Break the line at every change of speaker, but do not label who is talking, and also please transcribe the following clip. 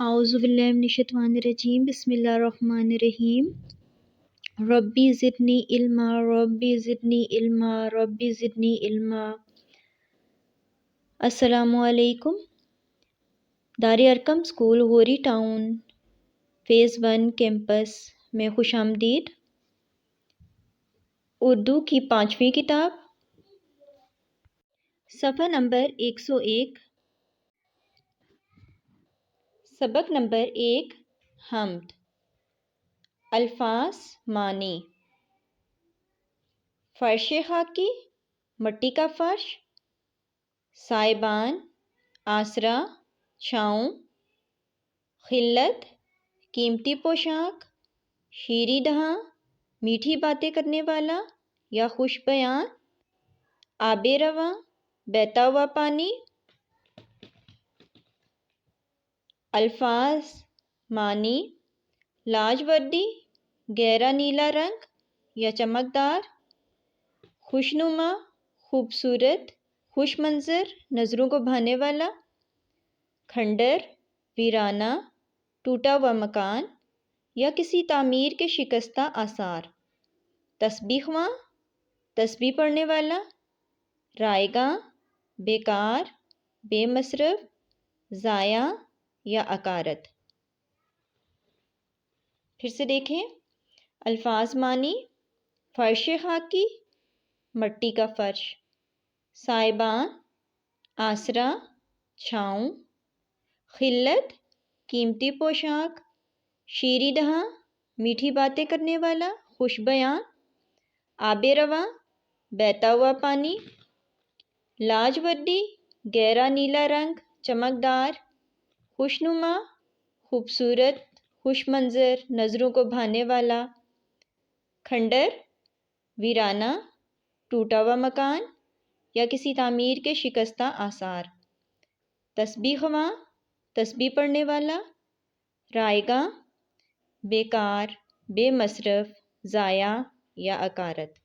اعوذ باللہ من الشیطان الرجیم بسم اللہ الرحمن الرحیم ربی زدنی علما ربی زدنی علما ربی زدنی علما۔ السلام علیکم۔ Dar Arqam school Ghauri town phase 1 campus میں خوش آمدید۔ اردو کی 5ویں کتاب صفحہ نمبر 101، سبق نمبر 1 حمد۔ الفاظ معنی: فرش خاکی، مٹی کا فرش، سائبان، آسرا، چھاؤں، خلت، قیمتی پوشاک، شیریں دہاں، میٹھی باتیں کرنے والا یا خوش بیان، آب رواں، بہتا ہوا پانی۔ الفاظ معنی: لاجوردی، گہرا نیلا رنگ یا چمکدار، خوشنما، خوبصورت، خوش منظر، نظروں کو بھانے والا۔ کھنڈر، ویرانہ، ٹوٹا ہوا مکان یا کسی تعمیر کے شکستہ آثار۔ تسبیح خواں، تسبیح پڑھنے والا۔ رائیگاں، بیکار، بے مصرف، ضائع یا عکارت۔ پھر سے دیکھیں۔ الفاظ معنی: فرش خاکی، مٹی کا فرش، سائبان، آسرا، چھاؤں، خلت، قیمتی پوشاک، شیریں دہاں، میٹھی باتیں کرنے والا، خوش بیان، آب رواں، بہتا ہوا پانی، لاجوردی، گہرا نیلا رنگ، چمکدار، خوشنما، خوبصورت، خوش منظر، نظروں کو بھانے والا۔ کھنڈر، ویرانہ، ٹوٹا ہوا مکان یا کسی تعمیر کے شکستہ آثار۔ تسبیح خواں، تسبیح پڑھنے والا۔ رائیگاں، بیکار، بے مصرف، ضائع یا عکارت۔